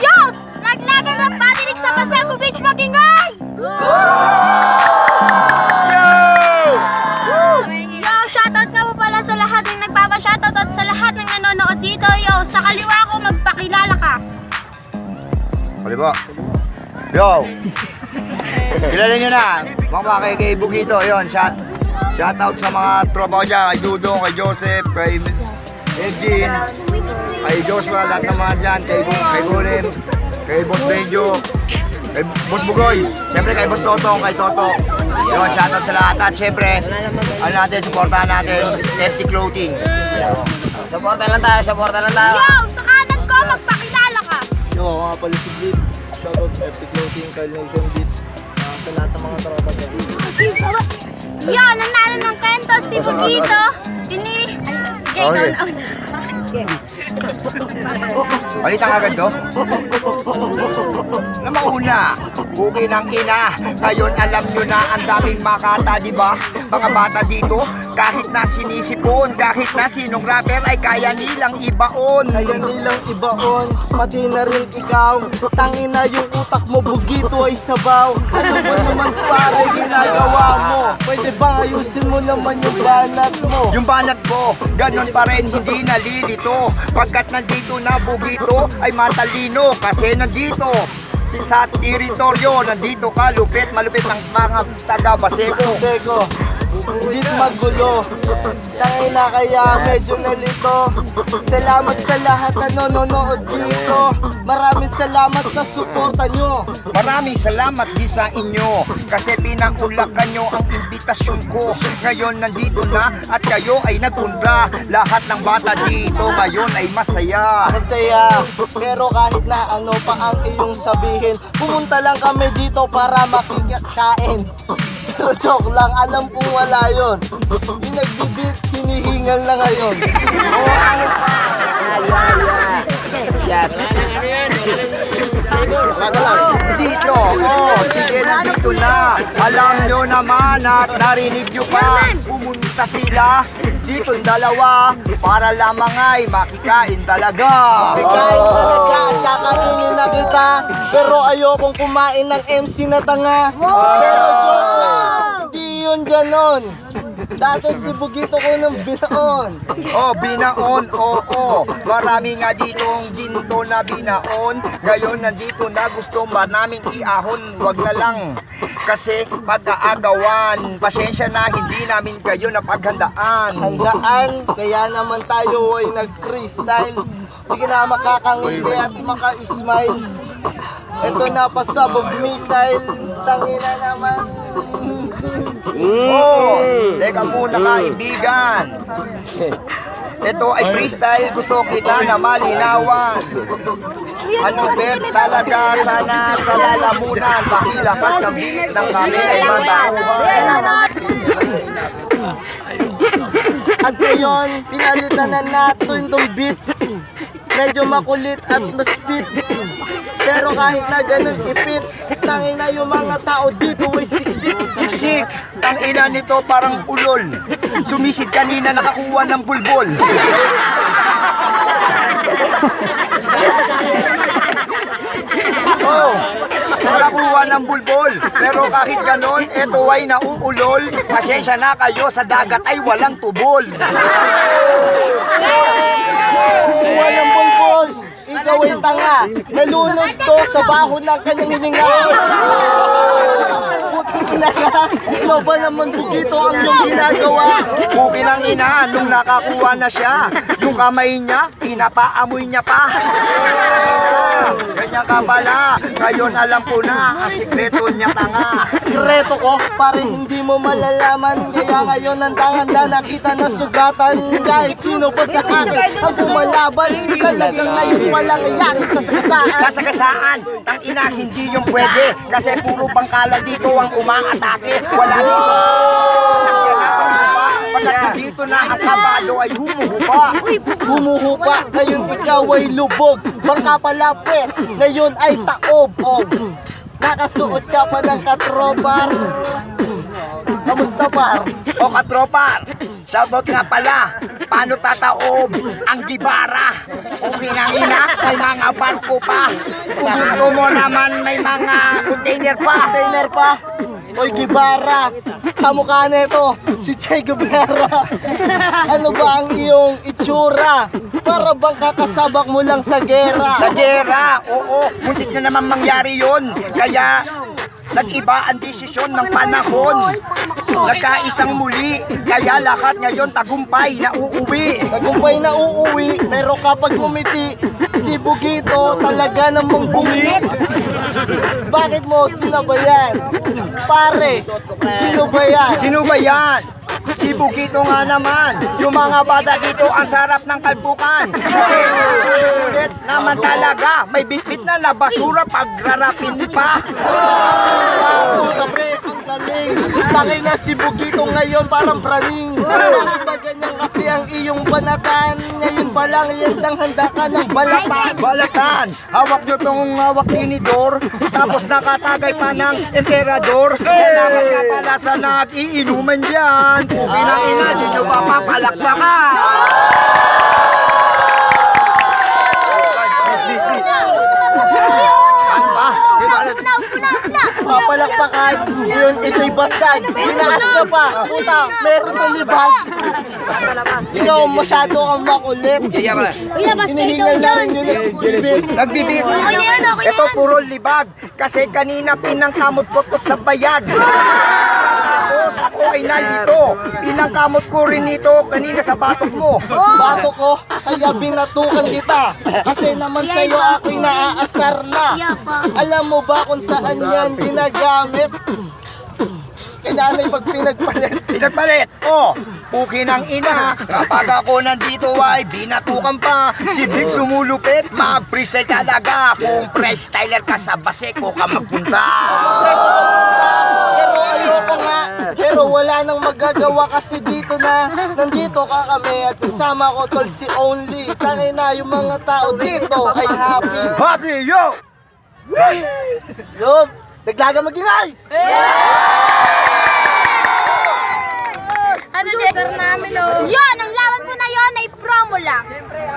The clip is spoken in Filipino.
Yo! Laglagan ng patinig sa Pasego Beach, magingay! Yo! Shoutout nga po pala sa lahat ng nagpapa-shoutout at sa lahat ng nanonood dito. Yo! Sa kaliwa ko, magpakilala ka. Kaliwa. Yo! Kilala nyo na, mga kay Bugito, yun, shoutout sa mga tropa ko dyan, kay Dudong, kay Joseph, kay Edgin, kay Joshua, lahat ng mga dyan, kay Golem, kay Boss Benjo, kay Boss Bugoy, siyempre kay Boss Totong, kay Toto, yun, shoutout sa lahat, at siyempre, ano natin, supportahan natin, FT Clothing. Supportan lang tayo, supportan lang tayo. Yo! Sa kanan ko, magpakilala ka. Yo, mga pala si Blitz. Shoutout sa FT Clothing, Kyle Nation Beats. Sa lahat ng mga tropa ko. Yo! Nanalo ng kwento si Bugito. Pinili... Ay, Okay. Balitan agad ko? Na mauna, buki ng ina. Ngayon alam nyo na ang daming makata, di ba? Mga bata dito, kahit na sinisipon, kahit na sinong rapper ay kaya nilang ibaon. Kaya nilang ibaon, pati na rin ikaw. Tangina yung utak mo, Bugito ay sabaw. Ano ba naman pare ginagawa mo? Pwede bang ayusin mo naman yung banat mo? Yung banat ko, ganun pa rin hindi nalilito. Pagkat nandito na Bugito ay matalino. Kasi nandito sa teritoryo, nandito ka lupit, malupit ng mga taga Pasego. Seko, beat magulo. Tangina kaya medyo nalito. Salamat sa lahat na nanonood dito. Maraming salamat sa suporta nyo. Maraming salamat din sa inyo kasi pinangulakan nyo ang imbitasyon ko. Ngayon nandito na at kayo ay nagpunta. Lahat ng bata dito ngayon ay masaya. Masaya, pero kahit na ano pa ang iyong sabihin, pumunta lang kami dito para makikain. Pero joke lang, alam kong wala yun. Yung nagbibit, hinihingal na ngayon. Dito, sige nandito na. Alam nyo naman at narinig nyo pa. Pumunta sila dito dalawa para lamang ay makikain talaga. Kakain talaga at kakainin na kita. Pero ayokong kumain ng MC na tanga. Pero joke lang, hindi yun ganon. Dati si Bugito ko ng binaon. Oh, binaon, oo. Marami nga ditong ginto na binaon. Ngayon nandito na gusto naming iahon. Wag na lang. Kasi pag-aagawan. Pasensya na hindi namin kayo napaghandaan. Handaan, kaya naman tayo ay nag-freestyle. Hindi ka na makakangiti at maka-smile. Ito na pasabog missile. Tangina naman. Oh, teka muna kaibigan. Ito ay freestyle, gusto kita na malinawan. Ano bet talaga sana sa lalamunan. Pakilakas ng bilit ng kami ay matauhan. At ngayon, pinalitan na natin itong beat. Medyo makulit at maspit. Pero kahit na ganun ipit, tangina yung mga tao dito ay siksik. Siksik, ang ina nito parang ulol. Sumisid kanina nakakuha ng bulbol. Oh, nakakuha ng bulbol. Pero kahit ganon, eto ay nauulol. Pasensya na kayo, sa dagat ay walang tubol. Kuha ng bulbol, ikaw ay tanga. Nalunod to sa baho ng kanyang hininga. Putang ina ka, ikaw ba naman Bugito ang iyong ginagawa? Pukin ang ina nung nakakuha na siya. Yung kamay niya, pinapaamoy niya pa. Ganyan ka pala. Ngayon alam ko na ang sikreto niya tanga. Sikreto ko, pare hindi mo malalaman. Kaya ngayon ang tanganda nakita na sugatan. Kahit sino pa sa akin ang kumalaban. Talagang ngayon walang yan sa sagasaan. Sasagasaan, tang ina hindi yung pwede. Kasi puro bangkala dito ang umaatake. Wala dito. Sasakyan na ang lupa. Pagkat dito na ang kabalo ay humuhupa. Humuhupa, ngayon ikaw ay lubog. Bangka pala pwes, ngayon ay taob. Nakasuot ka pa ng katrobar. Kamusta par? O katropar, shoutout nga pala. Paano tataob ang gibara? Okay nang ina, may mga barko pa. Kung gusto mo naman may mga container pa. Container pa? Oy, Gibara, kamukha nito, si Che Guevara. Ano ba ang iyong itsura? Para bang kakasabak mo lang sa gera? Sa gera, oo, muntik na naman mangyari yun. Kaya nag-iba ang desisyon ng panahon. Nagkaisang muli, kaya lahat ngayon tagumpay na uuwi. Tagumpay na uuwi, pero kapag umiti, si Bugito talaga namang bungit. Bakit mo sinabayan? Pare, sino ba yan? Sino ba yan? Si Bugito nga naman. Yung mga bata dito, ang sarap ng kalpukan. Kasi ulit naman talaga. May bitbit na na basura pag rarapin pa. Puta pre, ang galing. Tangay na si Bugito ngayon parang praning. Bakit ba ganyan kasi ang iyong banatan? Ngayon pa lang yan ang handa ka ng balatan. Balatan, hawak nyo tong hawak tinidor, tapos nakatagay pa ng emperador. Salamat nga pala sa nag-iinuman dyan. Pugi na ina, di nyo pa papalakpakan. Ano ba? Di ba? Papalakpakan, yun isa'y basag. Pinaas na pa, puta, meron na libag. Ikaw masyado kang makulit. Kuya, basta ikaw Hinihingal na rin yun. yun ang bibig. Nagbibit. Okay na yan, okay na Ito yan. puro libag. Kasi kanina pinangkamot ko to sa bayag. Tapos ako ay nalito. Pinangkamot ko rin ito kanina sa batok mo. Bato ko, kaya binatukan kita. Kasi naman sa'yo ako'y naaasar na. Alam mo ba kung saan yan ginagamit? Kailangan pag pinagpalit. Pinagpalit. Oh, puki ng ina. Kapag ako nandito ay binatukan pa. Si Blitz lumulupit. Mag-freestyle talaga. Kung freestyler ka sa Baseco ka magpunta. Pero ayoko nga. Pero wala nang magagawa kasi dito na nandito ka kami at kasama ko tol si Only. Tangay na yung mga tao dito ay happy. Happy yo! Yo, naglaga magingay!